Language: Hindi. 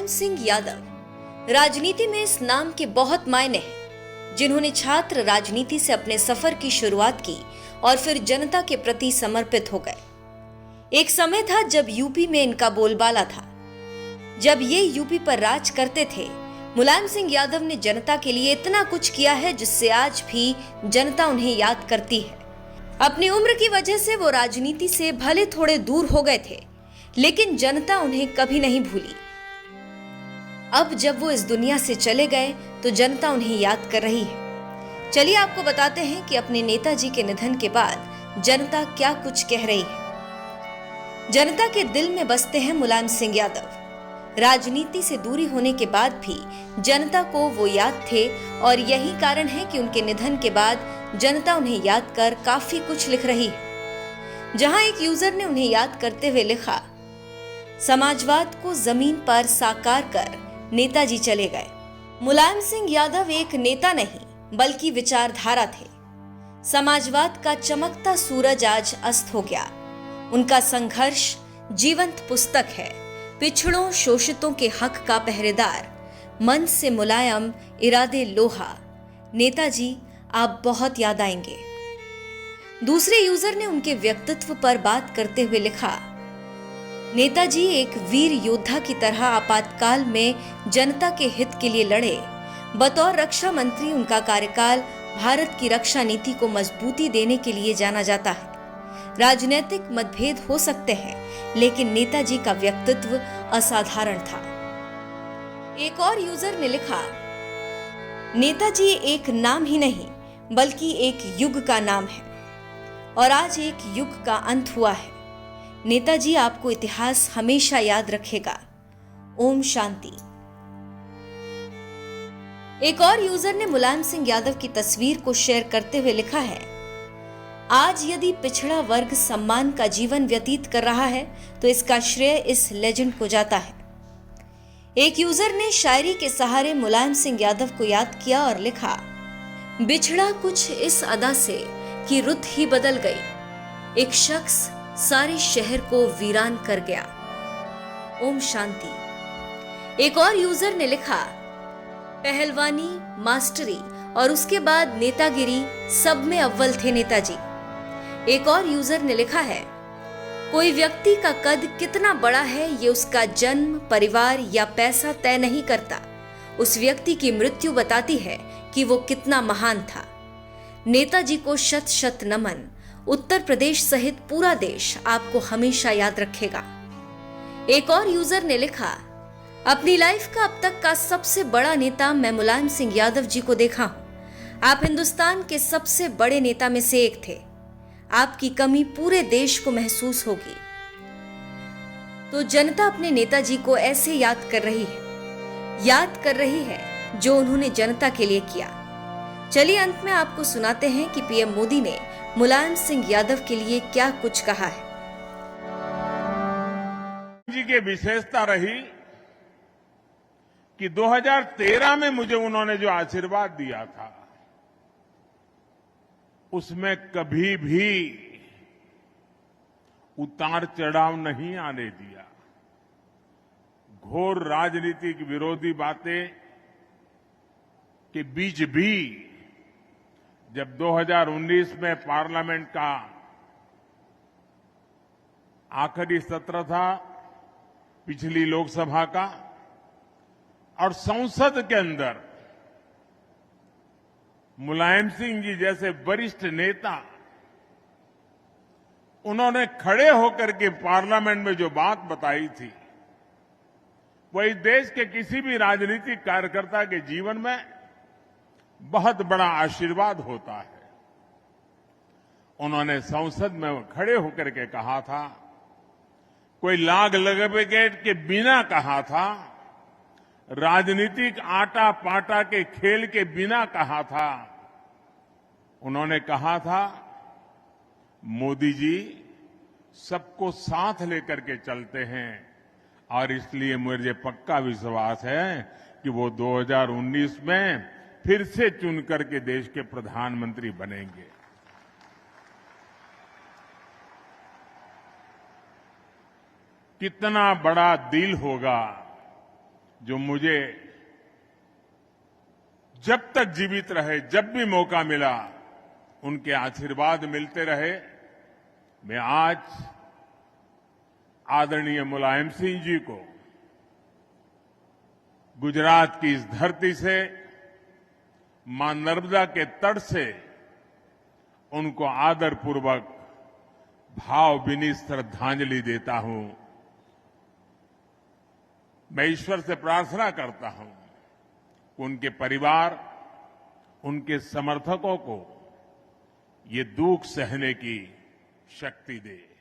मुलायम सिंह यादव। राजनीति में इस नाम के बहुत मायने हैं, जिन्होंने छात्र राजनीति से अपने सफर की शुरुआत की और फिर जनता के प्रति समर्पित हो गए। एक समय था जब यूपी में इनका बोलबाला था। जब ये यूपी पर राज करते थे, मुलायम सिंह यादव ने जनता के लिए इतना कुछ किया है जिससे आज भी जनता उन्हें याद करती है। अपनी उम्र की वजह से वो राजनीति से भले थोड़े दूर हो गए थे, लेकिन जनता उन्हें कभी नहीं भूली। अब जब वो इस दुनिया से चले गए तो जनता उन्हें याद कर रही है। चलिए आपको बताते हैं कि अपने नेताजी के निधन के बाद जनता क्या कुछ कह रही है। जनता के दिल में बसते हैं मुलायम सिंह यादव। राजनीति से दूरी होने के बाद भी जनता को वो याद थे और यही कारण है कि उनके निधन के बाद जनता उन्हें याद कर काफी कुछ लिख रही है। जहां एक यूजर ने उन्हें याद करते हुए लिखा, समाजवाद को जमीन पर साकार कर नेताजी चले गए। मुलायम सिंह यादव एक नेता नहीं बल्कि विचारधारा थे। समाजवाद का चमकता सूरज आज अस्त हो गया। उनका संघर्ष जीवंत पुस्तक है। पिछड़ों शोषितों के हक का पहरेदार, मन से मुलायम इरादे लोहा। नेताजी आप बहुत याद आएंगे। दूसरे यूजर ने उनके व्यक्तित्व पर बात करते हुए लिखा, नेताजी एक वीर योद्धा की तरह आपातकाल में जनता के हित के लिए लड़े। बतौर रक्षा मंत्री उनका कार्यकाल भारत की रक्षा नीति को मजबूती देने के लिए जाना जाता है। राजनीतिक मतभेद हो सकते हैं, लेकिन नेताजी का व्यक्तित्व असाधारण था। एक और यूजर ने लिखा, नेताजी एक नाम ही नहीं बल्कि एक युग का नाम है और आज एक युग का अंत हुआ है। नेताजी आपको इतिहास हमेशा याद रखेगा। ओम शांति। एक और यूजर ने मुलायम सिंह यादव की तस्वीर को शेयर करते हुए लिखा है, आज यदि पिछड़ा वर्ग सम्मान का जीवन व्यतीत कर रहा है तो इसका श्रेय इस लेजेंड को जाता है। एक यूजर ने शायरी के सहारे मुलायम सिंह यादव को याद किया और लिखा, बिछड़ा कुछ इस अदा से कि रुत ही बदल गई। एक शख्स सारे शहर को वीरान कर गया। ओम शांति। एक और यूजर ने लिखा, पहलवानी, मास्टरी और उसके बाद नेतागिरी सब में अव्वल थे नेताजी। एक और यूजर ने लिखा है, कोई व्यक्ति का कद कितना बड़ा है ये उसका जन्म, परिवार या पैसा तय नहीं करता। उस व्यक्ति की मृत्यु बताती है कि वो कितना महान था। नेताजी को शत शत नमन। उत्तर प्रदेश सहित पूरा देश आपको हमेशा याद रखेगा। एक और यूजर ने लिखा, अपनी लाइफ का अब तक का सबसे बड़ा नेता मैं मुलायम सिंह यादव जी को देखा हूं। आप हिंदुस्तान के सबसे बड़े नेता में से एक थे। आपकी कमी पूरे देश को महसूस होगी। तो जनता अपने नेताजी को ऐसे याद कर रही है जो उन्होंने जनता के लिए किया। चलिए अंत में आपको सुनाते हैं कि पीएम मोदी ने मुलायम सिंह यादव के लिए क्या कुछ कहा है। जी की विशेषता रही कि 2013 में मुझे उन्होंने जो आशीर्वाद दिया था, उसमें कभी भी उतार चढ़ाव नहीं आने दिया। घोर राजनीतिक विरोधी बातें के बीच भी जब 2019 में पार्लियामेंट का आखिरी सत्र था, पिछली लोकसभा का, और संसद के अंदर मुलायम सिंह जी जैसे वरिष्ठ नेता, उन्होंने खड़े होकर के पार्लियामेंट में जो बात बताई थी, वही देश के किसी भी राजनीतिक कार्यकर्ता के जीवन में बहुत बड़ा आशीर्वाद होता है। उन्होंने संसद में खड़े होकर के कहा था, कोई लाग लपेट के बिना कहा था, राजनीतिक आटा पाटा के खेल के बिना कहा था। उन्होंने कहा था, मोदी जी सबको साथ लेकर के चलते हैं और इसलिए मुझे पक्का विश्वास है कि वो 2019 में फिर से चुन करके देश के प्रधानमंत्री बनेंगे। कितना बड़ा दिल होगा जो मुझे जब तक जीवित रहे, जब भी मौका मिला, उनके आशीर्वाद मिलते रहे। मैं आज आदरणीय मुलायम सिंह जी को गुजरात की इस धरती से, मां नर्मदा के तट से उनको आदरपूर्वक भावभीनी श्रद्धांजलि देता हूं। मैं ईश्वर से प्रार्थना करता हूं कि उनके परिवार, उनके समर्थकों को ये दुख सहने की शक्ति दे।